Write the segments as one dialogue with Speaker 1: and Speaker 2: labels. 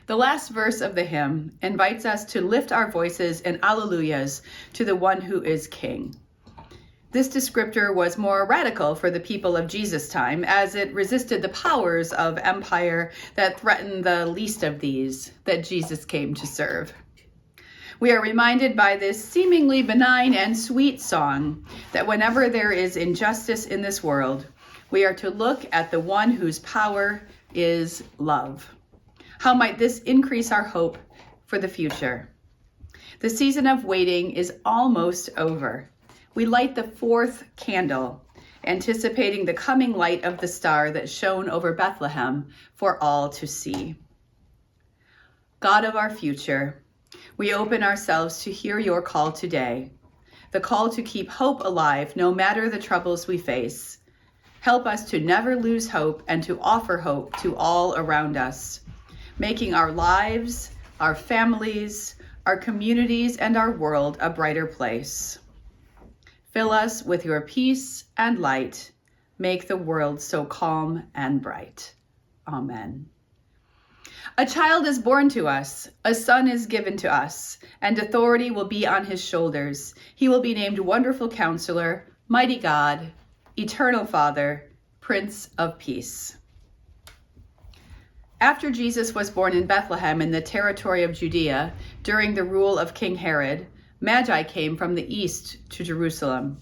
Speaker 1: The last verse of the hymn invites us to lift our voices in alleluias to the one who is King. This descriptor was more radical for the people of Jesus' time, as it resisted the powers of empire that threatened the least of these that Jesus came to serve. We are reminded by this seemingly benign and sweet song that whenever there is injustice in this world, we are to look at the one whose power is love. How might this increase our hope for the future? The season of waiting is almost over. We light the fourth candle, anticipating the coming light of the star that shone over Bethlehem for all to see. God of our future, we open ourselves to hear your call today, the call to keep hope alive no matter the troubles we face. Help us to never lose hope and to offer hope to all around us, making our lives, our families, our communities, and our world a brighter place. Fill us with your peace and light. Make the world so calm and bright. Amen. A child is born to us, a son is given to us, and authority will be on his shoulders. He will be named Wonderful Counselor, Mighty God, Eternal Father, Prince of Peace. After Jesus was born in Bethlehem in the territory of Judea, during the rule of King Herod, Magi came from the east to Jerusalem.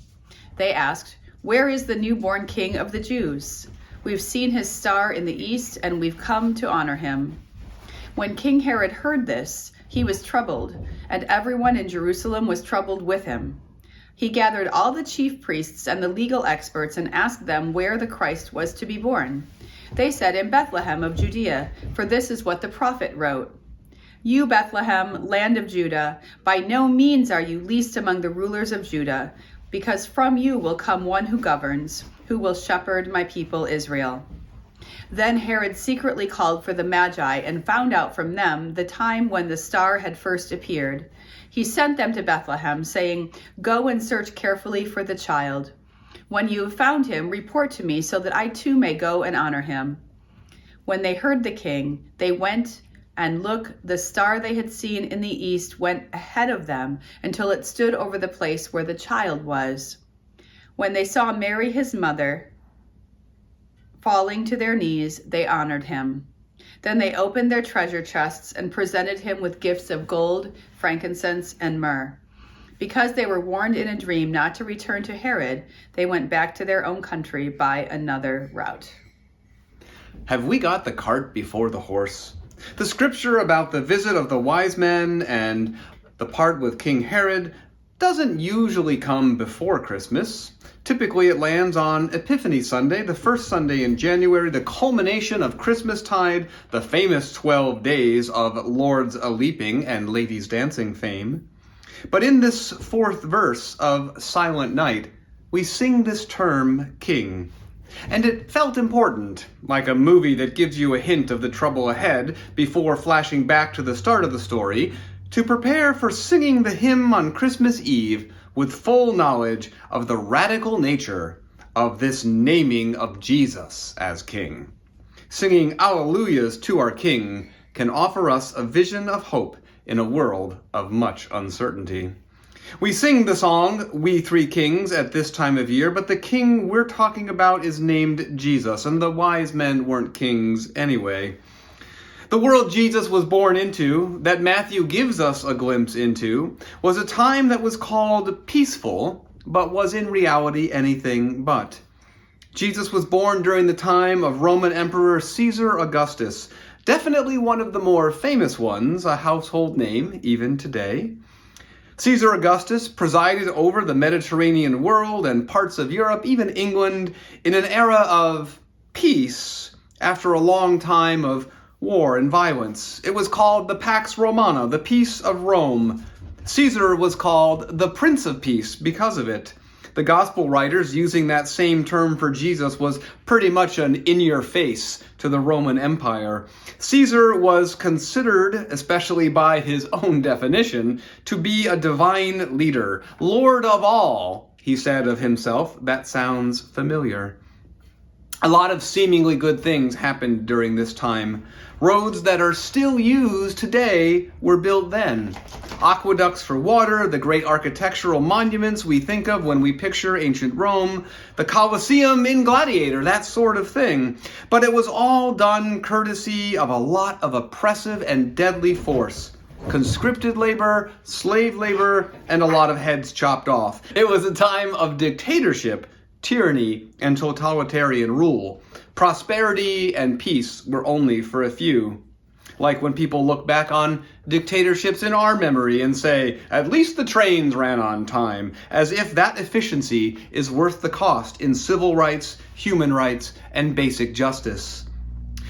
Speaker 1: They asked, "Where is the newborn King of the Jews? We've seen his star in the east, and we've come to honor him." When King Herod heard this, he was troubled, and everyone in Jerusalem was troubled with him. He gathered all the chief priests and the legal experts and asked them where the Christ was to be born. They said, "In Bethlehem of Judea, for this is what the prophet wrote. You, Bethlehem, land of Judah, by no means are you least among the rulers of Judah, because from you will come one who governs, who will shepherd my people Israel." Then Herod secretly called for the Magi and found out from them the time when the star had first appeared. He sent them to Bethlehem, saying, "Go and search carefully for the child. When you have found him, report to me so that I too may go and honor him." When they heard the king, they went, and look, the star they had seen in the east went ahead of them until it stood over the place where the child was. When they saw Mary, his mother, falling to their knees, they honored him. Then they opened their treasure chests and presented him with gifts of gold, frankincense, and myrrh. Because they were warned in a dream not to return to Herod, they went back to their own country by another route.
Speaker 2: Have we got the cart before the horse? The scripture about the visit of the wise men and the part with King Herod doesn't usually come before Christmas. Typically it lands on Epiphany Sunday, the first Sunday in January, the culmination of Christmastide, the famous 12 days of Lord's a-leaping and ladies dancing fame. But in this fourth verse of Silent Night, we sing this term, King. And it felt important, like a movie that gives you a hint of the trouble ahead before flashing back to the start of the story, to prepare for singing the hymn on Christmas Eve with full knowledge of the radical nature of this naming of Jesus as King. Singing Alleluias to our King can offer us a vision of hope in a world of much uncertainty. We sing the song, We Three Kings, at this time of year, but the king we're talking about is named Jesus, and the wise men weren't kings anyway. The world Jesus was born into, that Matthew gives us a glimpse into, was a time that was called peaceful, but was in reality anything but. Jesus was born during the time of Roman Emperor Caesar Augustus, definitely one of the more famous ones, a household name even today. Caesar Augustus presided over the Mediterranean world and parts of Europe, even England, in an era of peace after a long time of war and violence. It was called the Pax Romana, the Peace of Rome. Caesar was called the Prince of Peace because of it. The gospel writers using that same term for Jesus was pretty much an in-your-face to the Roman Empire. Caesar was considered, especially by his own definition, to be a divine leader. Lord of all, he said of himself. That sounds familiar. A lot of seemingly good things happened during this time. Roads that are still used today were built then. Aqueducts for water, the great architectural monuments we think of when we picture ancient Rome, the Colosseum in Gladiator, that sort of thing. But it was all done courtesy of a lot of oppressive and deadly force. Conscripted labor, slave labor, and a lot of heads chopped off. It was a time of dictatorship, tyranny, and totalitarian rule. Prosperity and peace were only for a few. Like when people look back on dictatorships in our memory and say, at least the trains ran on time, as if that efficiency is worth the cost in civil rights, human rights, and basic justice.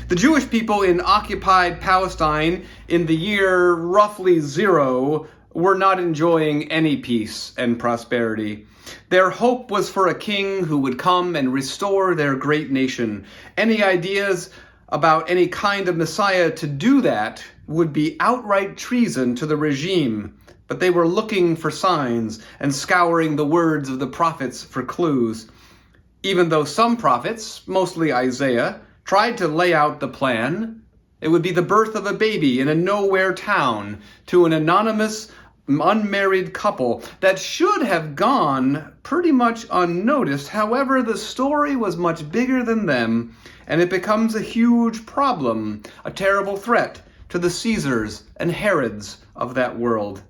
Speaker 2: The Jewish people in occupied Palestine in the year roughly 0 were not enjoying any peace and prosperity. Their hope was for a king who would come and restore their great nation. Any ideas about any kind of Messiah to do that would be outright treason to the regime, but they were looking for signs and scouring the words of the prophets for clues. Even though some prophets, mostly Isaiah, tried to lay out the plan, It would be the birth of a baby in a nowhere town to an anonymous, unmarried couple that should have gone pretty much unnoticed. However, the story was much bigger than them, and it becomes a huge problem, a terrible threat to the Caesars and Herods of that world.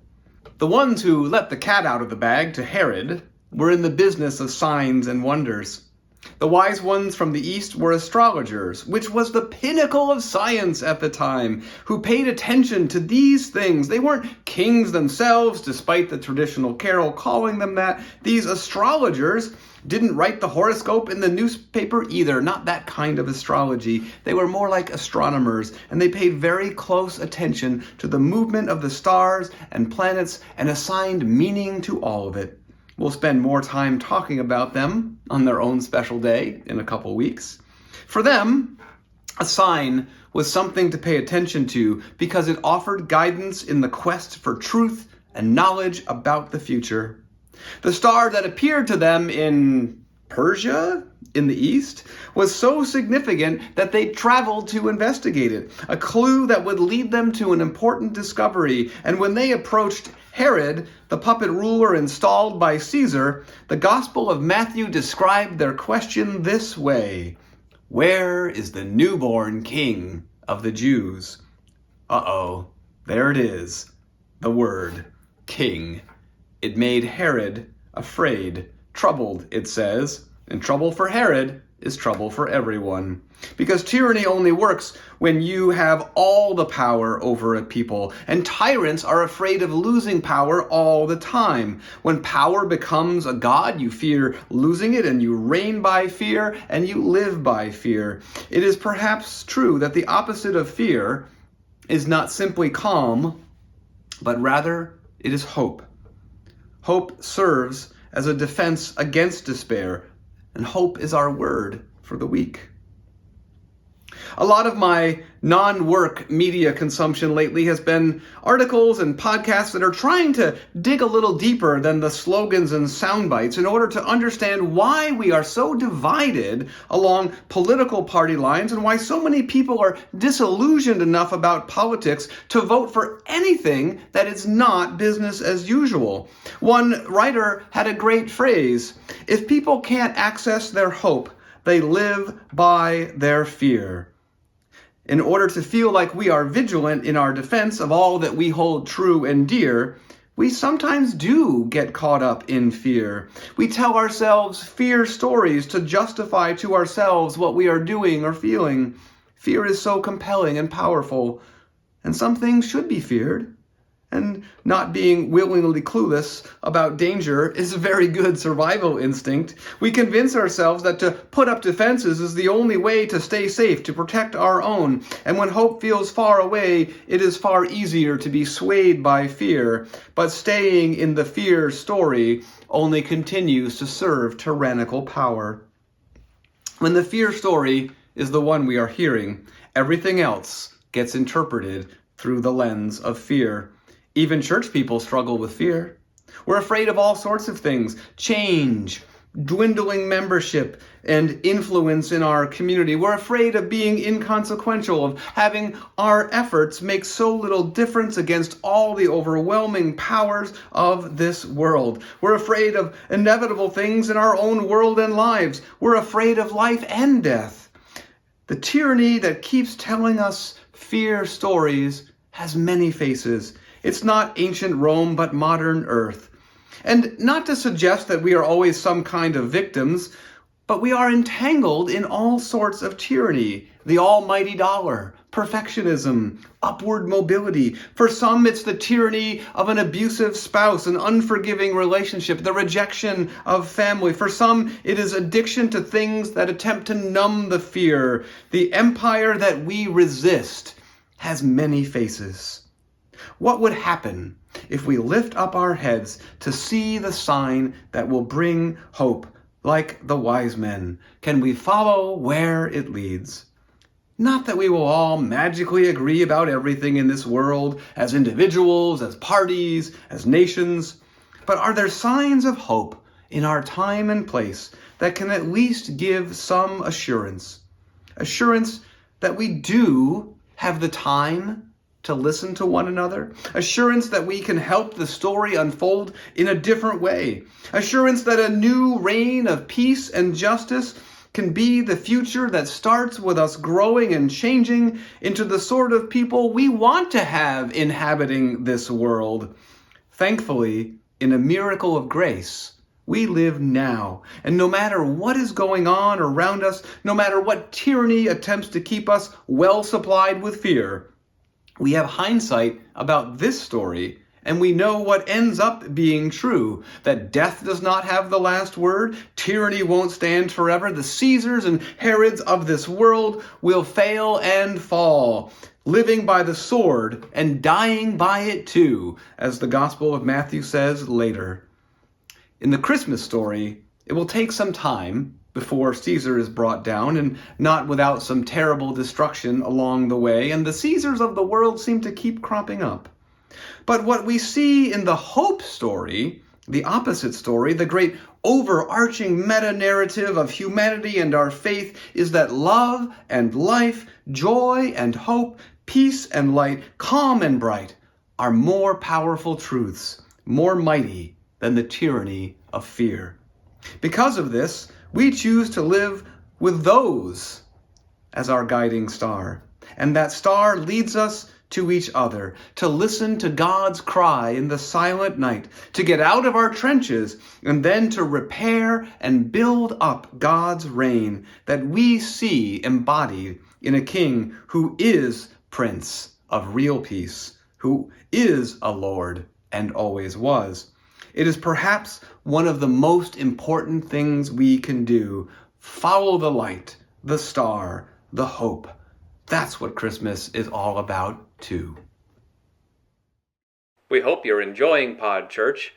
Speaker 2: The ones who let the cat out of the bag to Herod were in the business of signs and wonders. The wise ones from the east were astrologers, which was the pinnacle of science at the time, who paid attention to these things. They weren't kings themselves, despite the traditional carol calling them that. These astrologers didn't write the horoscope in the newspaper either, not that kind of astrology. They were more like astronomers, and they paid very close attention to the movement of the stars and planets and assigned meaning to all of it. We'll spend more time talking about them on their own special day in a couple weeks. For them, a sign was something to pay attention to because it offered guidance in the quest for truth and knowledge about the future. The star that appeared to them in Persia, in the east, was so significant that they traveled to investigate it, a clue that would lead them to an important discovery. And when they approached Herod, the puppet ruler installed by Caesar, the Gospel of Matthew described their question this way: "Where is the newborn king of the Jews?" Uh-oh, there it is, the word king. It made Herod afraid, troubled, it says. And trouble for Herod is trouble for everyone. Because tyranny only works when you have all the power over a people. And tyrants are afraid of losing power all the time. When power becomes a god, you fear losing it, and you reign by fear, and you live by fear. It is perhaps true that the opposite of fear is not simply calm, but rather it is hope. Hope serves as a defense against despair, and hope is our word for the week. A lot of my non-work media consumption lately has been articles and podcasts that are trying to dig a little deeper than the slogans and sound bites in order to understand why we are so divided along political party lines and why so many people are disillusioned enough about politics to vote for anything that is not business as usual. One writer had a great phrase: "If people can't access their hope, they live by their fear." In order to feel like we are vigilant in our defense of all that we hold true and dear, we sometimes do get caught up in fear. We tell ourselves fear stories to justify to ourselves what we are doing or feeling. Fear is so compelling and powerful, and some things should be feared. And not being willingly clueless about danger is a very good survival instinct. We convince ourselves that to put up defenses is the only way to stay safe, to protect our own. And when hope feels far away, it is far easier to be swayed by fear. But staying in the fear story only continues to serve tyrannical power. When the fear story is the one we are hearing, everything else gets interpreted through the lens of fear. Even church people struggle with fear. We're afraid of all sorts of things: change, dwindling membership, and influence in our community. We're afraid of being inconsequential, of having our efforts make so little difference against all the overwhelming powers of this world. We're afraid of inevitable things in our own world and lives. We're afraid of life and death. The tyranny that keeps telling us fear stories has many faces. It's not ancient Rome, but modern Earth. And not to suggest that we are always some kind of victims, but we are entangled in all sorts of tyranny. The almighty dollar, perfectionism, upward mobility. For some, it's the tyranny of an abusive spouse, an unforgiving relationship, the rejection of family. For some, it is addiction to things that attempt to numb the fear. The empire that we resist has many faces. What would happen if we lift up our heads to see the sign that will bring hope, like the wise men? Can we follow where it leads? Not that we will all magically agree about everything in this world, as individuals, as parties, as nations, but are there signs of hope in our time and place that can at least give some assurance? Assurance that we do have the time to listen to one another, assurance that we can help the story unfold in a different way, assurance that a new reign of peace and justice can be the future that starts with us growing and changing into the sort of people we want to have inhabiting this world. Thankfully, in a miracle of grace, we live now, and no matter what is going on around us, no matter what tyranny attempts to keep us well supplied with fear, we have hindsight about this story, and we know what ends up being true, that death does not have the last word, tyranny won't stand forever, the Caesars and Herods of this world will fail and fall, living by the sword and dying by it too, as the Gospel of Matthew says later. In the Christmas story, it will take some time before Caesar is brought down, and not without some terrible destruction along the way, and the Caesars of the world seem to keep cropping up. But what we see in the hope story, the opposite story, the great overarching meta-narrative of humanity and our faith, is that love and life, joy and hope, peace and light, calm and bright, are more powerful truths, more mighty than the tyranny of fear. Because of this, we choose to live with those as our guiding star. And that star leads us to each other, to listen to God's cry in the silent night, to get out of our trenches, and then to repair and build up God's reign that we see embodied in a king who is Prince of real peace, who is a Lord and always was. It is perhaps one of the most important things we can do. Follow the light, the star, the hope. That's what Christmas is all about, too.
Speaker 3: We hope you're enjoying Podchurch.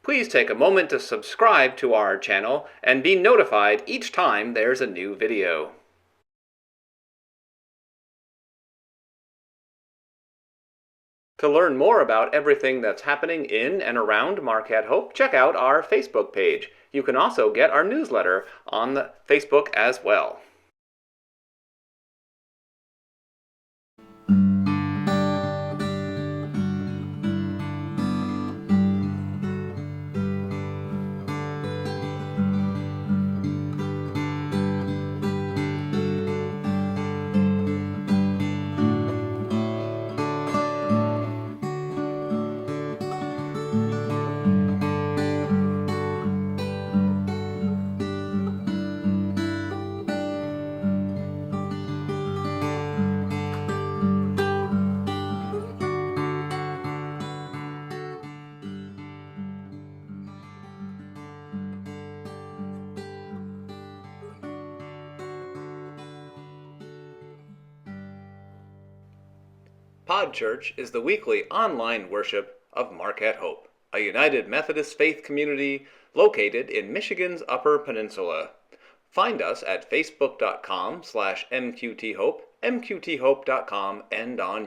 Speaker 3: Please take a moment to subscribe to our channel and be notified each time there's a new video. To learn more about everything that's happening in and around Marquette Hope, check out our Facebook page. You can also get our newsletter on the Facebook as well. Podchurch is the weekly online worship of Marquette Hope, a United Methodist faith community located in Michigan's Upper Peninsula. Find us at facebook.com/mqthope, mqthope.com, and on